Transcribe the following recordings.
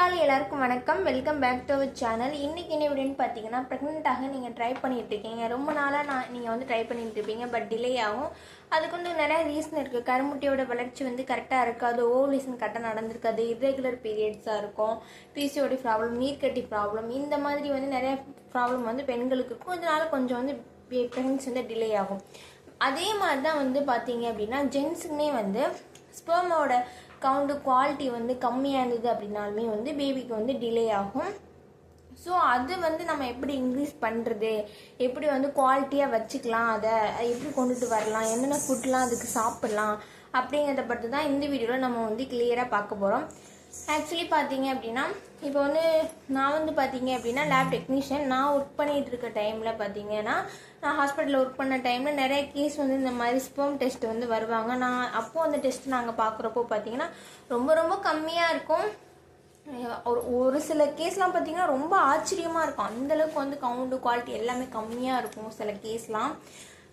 All எல்லாருக்கும் வணக்கம். Welcome back to our channel. இன்றைக்கி என்ன வீடியோன்னு பார்த்தீங்கன்னா, ப்ரெக்னெண்ட்டாக நீங்கள் ட்ரை பண்ணிகிட்டு இருக்கீங்க. ரொம்ப நாளாக நீங்கள் வந்து ட்ரை பண்ணிகிட்டு இருப்பீங்க, பட் டிலே ஆகும். அதுக்கு வந்து நிறையா ரீசன் இருக்குது. கருமுட்டியோட வளர்ச்சி வந்து கரெக்டாக இருக்காது, ஓவலேஷன் கரெக்டாக நடந்திருக்காது, இர்ரெகுலர் பீரியட்ஸாக இருக்கும், பிசிஓடி ப்ராப்ளம், நீர்க்கட்டி ப்ராப்ளம், இந்த மாதிரி வந்து நிறையா ப்ராப்ளம் வந்து பெண்களுக்கு கொஞ்சம் வந்து ப்ரெக்னன்சி வந்து டிலே ஆகும். அதே மாதிரி தான் வந்து பார்த்தீங்க அப்படின்னா ஜென்ஸுக்குமே வந்து ஸ்பெர்மோட கவுண்டு குவாலிட்டி வந்து கம்மியாக இருந்தது அப்படின்னாலுமே வந்து பேபிக்கு வந்து டிலே ஆகும். ஸோ அது வந்து நம்ம எப்படி இன்க்ரீஸ் பண்ணுறது, எப்படி வந்து குவாலிட்டியாக வச்சுக்கலாம், அதை எப்படி கொண்டுட்டு வரலாம், என்னென்ன ஃபுட்லாம் அதுக்கு சாப்பிட்லாம் அப்படிங்கிறத பற்றி தான் இந்த வீடியோவில் நம்ம வந்து கிளியராக பார்க்க போகிறோம். ஆக்சுவலி பார்த்தீங்க அப்படின்னா இப்போ வந்து நான் வந்து பார்த்தீங்க அப்படின்னா லேப் டெக்னீஷியன். நான் ஒர்க் பண்ணிகிட்டு இருக்க டைமில் பார்த்தீங்கன்னா, நான் ஹாஸ்பிட்டலில் ஒர்க் பண்ண டைமில் நிறைய கேஸ் வந்து இந்த மாதிரி ஸ்பெர்ம் டெஸ்ட் வந்து வருவாங்க. நான் அப்போது அந்த டெஸ்ட் நாங்கள் பார்க்குறப்போ பார்த்தீங்கன்னா ரொம்ப கம்மியாக இருக்கும். ஒரு சில கேஸ்லாம் பார்த்தீங்கன்னா ரொம்ப ஆச்சரியமாக இருக்கும். அந்தளவுக்கு வந்து கவுண்டு குவாலிட்டி எல்லாமே கம்மியாக இருக்கும் சில கேஸ்லாம்.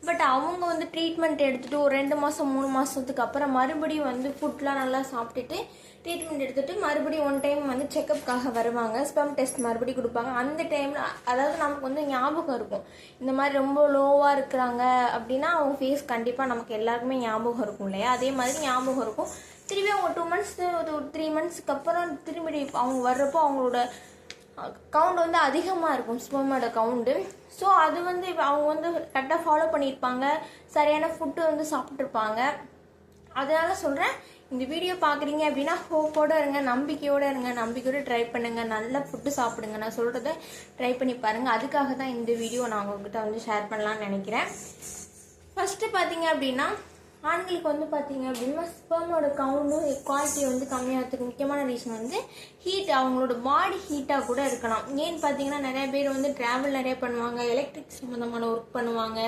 பட் அவங்க வந்து ட்ரீட்மெண்ட் எடுத்துகிட்டு ஒரு 2 மாதம் 3 மாதத்துக்கு அப்புறம் மறுபடியும் வந்து ஃபுட்லாம் நல்லா சாப்பிட்டுட்டு ட்ரீட்மெண்ட் எடுத்துகிட்டு மறுபடியும் 1 டைம் வந்து செக்கப்புக்காக வருவாங்க. ஸ்பெர்ம் டெஸ்ட் மறுபடியும் கொடுப்பாங்க. அந்த டைமில் அதாவது நமக்கு வந்து ஞாபகம் இருக்கும், இந்த மாதிரி ரொம்ப லோவாக இருக்கிறாங்க அப்படின்னா அவங்க ஃபேஸ் கண்டிப்பாக நமக்கு எல்லாருக்குமே ஞாபகம் இருக்கும் இல்லையா? அதே மாதிரி ஞாபகம் இருக்கும். திரும்பி அவங்க 2 மந்த்ஸ் ஒரு 3 மந்த்ஸ்க்கு அப்புறம் திரும்பி அவங்க வர்றப்போ அவங்களோட கவுண்ட் வந்து அதிகமாக இருக்கும், ஸ்பெர்மோட கவுண்டு. ஸோ அது வந்து அவங்க வந்து கரெக்டாக ஃபாலோ பண்ணியிருப்பாங்க, சரியான ஃபுட்டு வந்து சாப்பிட்ருப்பாங்க. அதனால சொல்கிறேன், இந்த வீடியோ பார்க்குறீங்க அப்படின்னா ஹோப்போடு இருங்க, நம்பிக்கையோடு ட்ரை பண்ணுங்கள், நல்ல ஃபுட்டு சாப்பிடுங்க. நான் சொல்கிறத ட்ரை பண்ணி பாருங்கள். அதுக்காக தான் இந்த வீடியோ நான் உங்கள்கிட்ட வந்து ஷேர் பண்ணலான்னு நினைக்கிறேன். ஃபஸ்ட்டு பார்த்தீங்க அப்படின்னா ஆண்களுக்கு வந்து பார்த்தீங்க அப்படின்னா ஸ்பெர்மோட கவுண்டு குவாலிட்டி வந்து கம்மியாகிறதுக்கு முக்கியமான ரீசன் வந்து ஹீட், அவங்களோட பாடி ஹீட்டாக கூட இருக்கலாம். ஏன்னு பார்த்தீங்கன்னா நிறைய பேர் வந்து ட்ராவல் நிறைய பண்ணுவாங்க, எலக்ட்ரிக் சம்மந்தமான ஒர்க் பண்ணுவாங்க,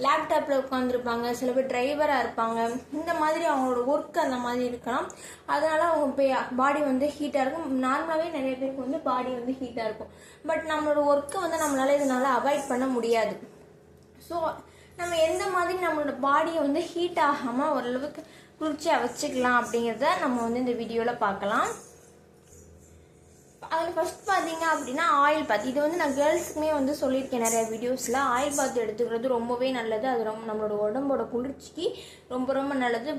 லேப்டாப்பில் உட்காந்துருப்பாங்க, சில பேர் டிரைவராக இருப்பாங்க. இந்த மாதிரி அவங்களோட ஒர்க் அந்த மாதிரி இருக்கலாம். அதனால் அவங்க பாடி வந்து ஹீட்டாக இருக்கும். நார்மலாகவே நிறைய பேருக்கு வந்து பாடி வந்து ஹீட்டாக இருக்கும். பட் நம்மளோட ஒர்க்கை வந்து நம்மளால் இதனால் அவாய்ட் பண்ண முடியாது. ஸோ நம்ம எந்த மாதிரி நம்மளோட பாடியை வந்து ஹீட் ஆகாமல் ஓரளவுக்கு குளிர்ச்சியாக வச்சுக்கலாம் அப்படிங்கிறத நம்ம வந்து இந்த வீடியோவில் பார்க்கலாம். அதில் ஃபஸ்ட் பார்த்தீங்க அப்படின்னா ஆயில் பாத். இது வந்து நான் கேர்ள்ஸுக்குமே வந்து சொல்லியிருக்கேன் நிறைய வீடியோஸில். ஆயில் பாத் எடுத்துக்கிறது ரொம்பவே நல்லது. அது நம்மளோட உடம்போட குளிர்ச்சிக்கு ரொம்ப நல்லது.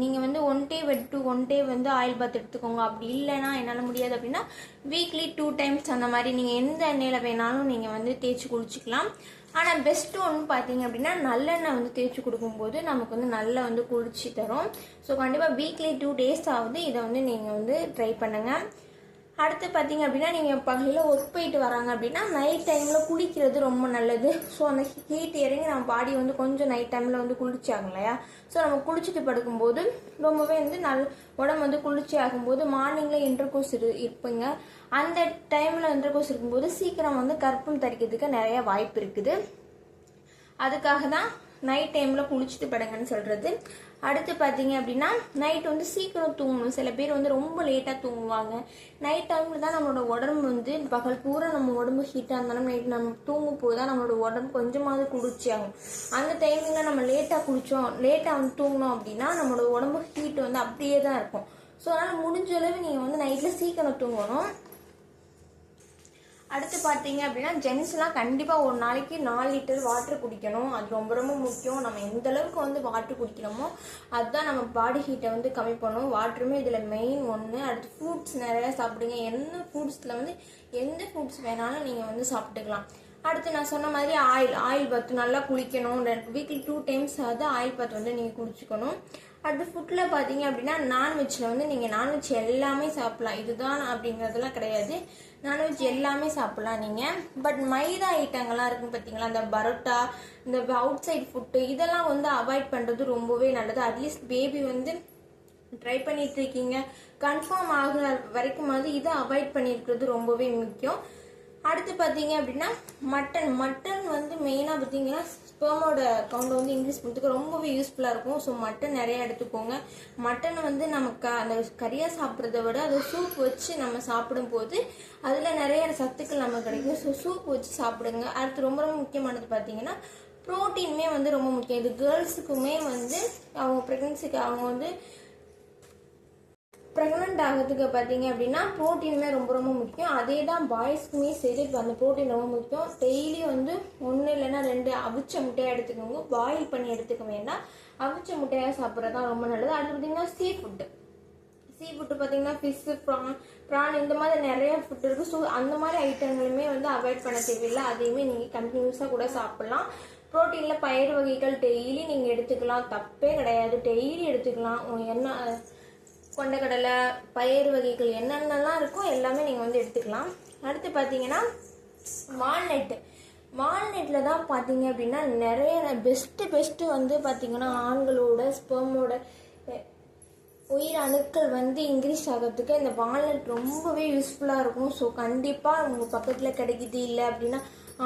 நீங்கள் வந்து 1 டே விட்டு 1 டே வந்து ஆயில் பாத் எடுத்துக்கோங்க. அப்படி இல்லைன்னா என்னால் முடியாது அப்படின்னா வீக்லி 2 டைம்ஸ் அந்த மாதிரி நீங்கள் எந்த எண்ணெயில் வேணாலும் நீங்கள் வந்து தேய்ச்சி குளிச்சிக்கலாம். ஆனால் பெஸ்ட்டு ஒன்று பார்த்தீங்க அப்படின்னா நல்லெண்ணெய் வந்து தேய்ச்சி கொடுக்கும்போது நமக்கு வந்து நல்லா வந்து குளிர்ச்சி தரும். ஸோ கண்டிப்பாக வீக்லி 2 டேஸ் ஆகுது இதை வந்து நீங்கள் வந்து ட்ரை பண்ணுங்கள். அடுத்து பார்த்தீங்க அப்படின்னா நீங்கள் பகலில் ஒர்க் போயிட்டு வராங்க அப்படின்னா நைட் டைமில் குளிக்கிறது ரொம்ப நல்லது. ஸோ அந்த ஹீட் இறங்கி நம்ம பாடி வந்து கொஞ்சம் நைட் டைமில் வந்து குளிர்ச்சி ஆகும் இல்லையா? ஸோ நம்ம குளிச்சுட்டு படுக்கும்போது ரொம்பவே வந்து உடம்பு வந்து குளிர்ச்சி ஆகும்போது மார்னிங்கில் இன்டர்கோர்ஸ் இருப்பீங்க. அந்த டைமில் இன்டர்கோர்ஸ் இருக்கும்போது சீக்கிரம் வந்து கர்ப்பம் தரிக்கிறதுக்கு நிறைய வாய்ப்பு இருக்குது. அதுக்காக தான் நைட் டைமில் குளிச்சுட்டு படுங்கன்னு சொல்கிறது. அடுத்து பார்த்தீங்க அப்படின்னா நைட் வந்து சீக்கிரம் தூங்கணும். சில பேர் வந்து ரொம்ப லேட்டாக தூங்குவாங்க. நைட் டைமில் தான் நம்மளோட உடம்பு வந்து பகல் பூரா நம்ம உடம்பு ஹீட்டாக இருந்தாலும் நைட் நம்ம தூங்கும் போது தான் நம்மளோட உடம்பு கொஞ்சமாவது குளிர்ச்சி ஆகும். அந்த டைமிங்கில் நம்ம லேட்டாக வந்து தூங்கினோம் அப்படின்னா நம்மளோட உடம்பு ஹீட் வந்து அப்படியே தான் இருக்கும். ஸோ அதனால் முடிஞ்ச அளவு நீங்கள் வந்து நைட்டில் சீக்கிரம் தூங்கணும். அடுத்து பார்த்தீங்க அப்படின்னா ஜென்ஸ்லாம் கண்டிப்பாக ஒரு நாளைக்கு 4 லிட்டர் வாட்டர் குடிக்கணும். அது ரொம்ப முக்கியம். நம்ம எந்த அளவுக்கு வந்து வாட்டர் குடிக்கணுமோ அதுதான் நம்ம பாடி ஹீட்டை வந்து கம்மி பண்ணும். வாட்டருமே இதில் மெயின் ஒன்று. அடுத்து ஃப்ரூட்ஸ் நிறையா சாப்பிடுங்க. எந்த ஃப்ரூட்ஸ் வேணாலும் நீங்கள் வந்து சாப்பிட்டுக்கலாம். அடுத்து நான் சொன்ன மாதிரி ஆயில் பாத் நல்லா குளிக்கணும். வீக்லி 2 டைம்ஸ் ஆயில் பாத் வந்து நீங்கள் குடிச்சிக்கணும். அடுத்து ஃபுட்டில் பார்த்தீங்க அப்படின்னா நான்வெஜ்ஜில் வந்து நீங்கள் நான்வெஜ் எல்லாமே சாப்பிட்லாம். இதுதான் அப்படிங்கிறதுலாம் கிடையாது. நான்வெஜ் எல்லாமே சாப்பிட்லாம் நீங்கள். பட் மைதா ஐட்டங்கள்லாம் இருக்கும் பார்த்தீங்களா, இந்த பரோட்டா, இந்த அவுட் சைட் ஃபுட்டு, இதெல்லாம் வந்து அவாய்ட் பண்ணுறது ரொம்பவே நல்லது. அட்லீஸ்ட் பேபி வந்து ட்ரை பண்ணிட்டு இருக்கீங்க, கன்ஃபார்ம் ஆகுற வரைக்கும் வந்து இதை அவாய்ட் பண்ணியிருக்கிறது ரொம்பவே முக்கியம். அடுத்து பார்த்தீங்க அப்படின்னா மட்டன் வந்து மெயினாக பார்த்தீங்கன்னா ஸ்பெர்மோட கவுண்ட் வந்து இன்க்ரீஸ் பண்ணுறதுக்கு ரொம்பவே யூஸ்ஃபுல்லாக இருக்கும். ஸோ மட்டன் நிறையா எடுத்துக்கோங்க. மட்டன் வந்து நமக்கு அந்த கறியாக சாப்பிட்றத விட அதை சூப் வச்சு நம்ம சாப்பிடும்போது அதில் நிறைய சத்துக்கள் நமக்கு கிடைக்கும். ஸோ சூப் வச்சு சாப்பிடுங்க. அடுத்து ரொம்ப முக்கியமானது பார்த்தீங்கன்னா ப்ரோட்டீனுமே வந்து ரொம்ப முக்கியம். இது கேர்ள்ஸுக்குமே வந்து அவங்க ப்ரெக்னன்சிக்கு அவங்க வந்து ப்ரெக்னென்ட் ஆகிறதுக்கு பார்த்தீங்க அப்படின்னா ப்ரோட்டீனுமே ரொம்ப ரொம்ப முக்கியம். அதே தான் பாய்ஸ்க்குமே சரி. இப்போ அந்த ப்ரோட்டீன் ரொம்ப முக்கியம். டெய்லி வந்து 1 இல்லைன்னா 2 அவிச்ச முட்டையாக எடுத்துக்கோங்க. பாயில் பண்ணி எடுத்துக்க வேண்டாம். அவிச்ச முட்டையாக சாப்பிட்றது தான் ரொம்ப நல்லது. அடுத்து பார்த்தீங்கன்னா சீ ஃபுட்டு பார்த்தீங்கன்னா ஃபிஷ்ஷு, ப்ரான் இந்த மாதிரி நிறைய ஃபுட் இருக்குது. ஸோ அந்த மாதிரி ஐட்டங்களுமே வந்து அவாய்ட் பண்ண தேவையில்லை. அதையுமே நீங்கள் கண்டினியூஸாக கூட சாப்பிட்லாம். ப்ரோட்டீனில் பயிர் வகைகள் டெய்லி நீங்கள் எடுத்துக்கலாம், தப்பே கிடையாது. டெய்லி எடுத்துக்கலாம். என்ன கொண்டக்கடலை பயிர் வகைகள் என்னென்னலாம் இருக்கோ எல்லாமே நீங்கள் வந்து எடுத்துக்கலாம். அடுத்து பார்த்தீங்கன்னா வால்நட்டில் தான் பார்த்தீங்க அப்படின்னா நிறைய பெஸ்ட்டு வந்து பார்த்தீங்கன்னா ஆண்களோட ஸ்பெர்மோட உயிர் அணுக்கள் வந்து இன்க்ரீஸ் ஆகிறதுக்கு இந்த வால்நட் ரொம்பவே யூஸ்ஃபுல்லாக இருக்கும். ஸோ கண்டிப்பாக உங்கள் பக்கத்தில் கிடைக்கிது இல்லை அப்படின்னா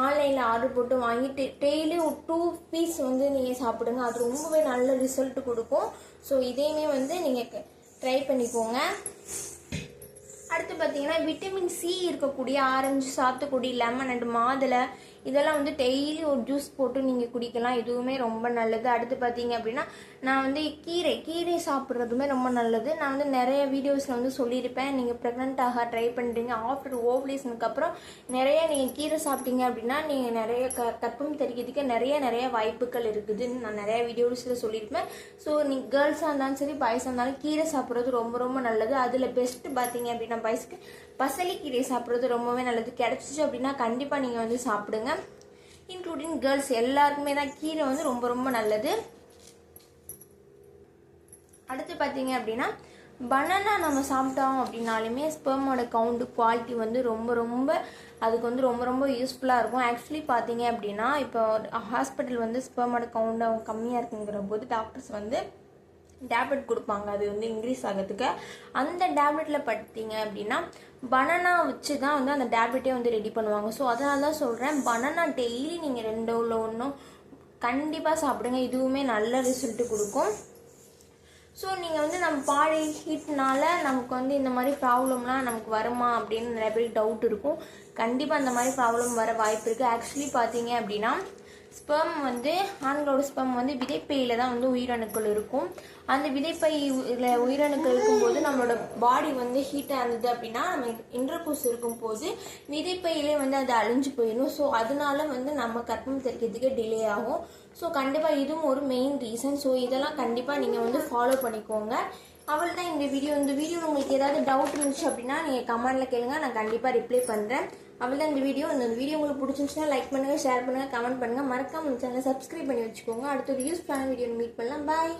ஆன்லைனில் ஆர்டர் போட்டு வாங்கிட்டு டெய்லி ஒரு 2 பீஸ் வந்து நீங்கள் சாப்பிடுங்க. அது ரொம்பவே நல்ல ரிசல்ட் கொடுக்கும். ஸோ இதையுமே வந்து நீங்கள் ட்ரை பண்ணிக்கோங்க. அடுத்து பார்த்தீங்கன்னா விட்டமின் சி இருக்கக்கூடிய ஆரஞ்சு, சாத்துக்குடி, லெமன் அண்ட் மாதுளை இதெல்லாம் வந்து டெய்லி ஒரு ஜூஸ் போட்டு நீங்கள் குடிக்கலாம். இதுவுமே ரொம்ப நல்லது. அடுத்து பார்த்தீங்க அப்படின்னா நான் வந்து கீரை சாப்பிட்றதுமே ரொம்ப நல்லது. நான் வந்து நிறைய வீடியோஸில் வந்து சொல்லியிருப்பேன். நீங்கள் ப்ரெக்னென்ட் ஆக ட்ரை பண்ணுறீங்க, ஆஃப்டர் ஓவலேஷனுக்கு அப்புறம் நிறைய நீங்கள் கீரை சாப்பிட்டீங்க அப்படின்னா நீங்கள் நிறைய கர்ப்பம் தெரிக்கிறதுக்கு நிறைய வாய்ப்புகள் இருக்குதுன்னு நான் நிறைய வீடியோஸில் சொல்லியிருப்பேன். ஸோ நீங்கள் கேர்ள்ஸாக இருந்தாலும் சரி பாய்ஸாக இருந்தாலும் கீரை சாப்பிட்றது ரொம்ப ரொம்ப நல்லது. அதில் பெஸ்ட்டு பார்த்தீங்க அப்படின்னா பாய்ஸ்க்கு பசலிக்கீரை சாப்பிட்றது ரொம்பவே நல்லது. கிடச்சிச்சு அப்படின்னா கண்டிப்பாக நீங்கள் வந்து சாப்பிடுங்க. இன்க்ளூடிங் கேர்ள்ஸ் எல்லாருக்குமே தான் கீரை வந்து ரொம்ப ரொம்ப நல்லது. அடுத்து பார்த்தீங்க அப்படின்னா பனானா நம்ம சாப்பிட்டோம் அப்படின்னாலுமே ஸ்பெர்மோட கவுண்ட் குவாலிட்டி வந்து அதுக்கு வந்து ரொம்ப யூஸ்ஃபுல்லாக இருக்கும். ஆக்சுவலி பார்த்தீங்க அப்படின்னா இப்போ ஹாஸ்பிட்டல் வந்து ஸ்பெர்மோட கவுண்ட் கம்மியாக இருக்குங்கிற போது டாக்டர்ஸ் வந்து டேப்லெட் கொடுப்பாங்க, அது வந்து இன்க்ரீஸ் ஆகிறதுக்கு. அந்த டேப்லெட்டில் பார்த்தீங்க அப்படின்னா பனானா வச்சு தான் வந்து அந்த டேப்லெட்டே வந்து ரெடி பண்ணுவாங்க. ஸோ அதனால தான் சொல்கிறேன், பனானா டெய்லி நீங்கள் 2 இல்லை 1 கண்டிப்பாக சாப்பிடுங்க. இதுவுமே நல்ல ரிசல்ட்டு கொடுக்கும். ஸோ நீங்கள் வந்து நம்ம பாடி ஹீட்னால நமக்கு வந்து இந்த மாதிரி ப்ராப்ளம்லாம் நமக்கு வருமா அப்படின்னு நிறைய பேருக்கு டவுட் இருக்கும். கண்டிப்பாக அந்த மாதிரி ப்ராப்ளம் வர வாய்ப்பு இருக்குது. ஆக்சுவலி பார்த்தீங்க அப்படின்னா ஸ்பெர்ம் வந்து ஆண்களோட ஸ்பெர்ம் வந்து விதைப்பையில் தான் வந்து உயிரணுக்கள் இருக்கும். அந்த விதைப்பையில் உயிரணுக்கள் இருக்கும்போது நம்மளோட பாடி வந்து ஹீட்டாக இருந்தது அப்படின்னா நம்ம இன்டர்கோர்ஸ் இருக்கும்போது விதைப்பையிலே வந்து அது அழிஞ்சு போயிடும். ஸோ அதனால வந்து நம்ம கர்ப்பம் தெரிக்கிறதுக்கு டிலே ஆகும். ஸோ கண்டிப்பாக இதுவும் ஒரு மெயின் ரீசன். ஸோ இதெல்லாம் கண்டிப்பாக நீங்கள் வந்து ஃபாலோ பண்ணிக்கோங்க. அவள் தான் இந்த வீடியோ உங்களுக்கு ஏதாவது டவுட் இருந்துச்சு அப்படின்னா நீங்கள் கமெண்ட்டில் கேளுங்க, நான் கண்டிப்பாக ரிப்ளை பண்ணுறேன். அவள் தான் இந்த வீடியோ உங்களுக்கு பிடிச்சிருந்துச்சுன்னா லைக் பண்ணுங்கள், ஷேர் பண்ணுங்கள், கமெண்ட் பண்ணுங்கள். மறக்காம சேனலை சப்ஸ்கிரைப் பண்ணி வச்சுக்கோங்க. அடுத்த ஒரு யூஸ்ஃபுல்லான வீடியோ மீட் பண்ணலாம். பாய்.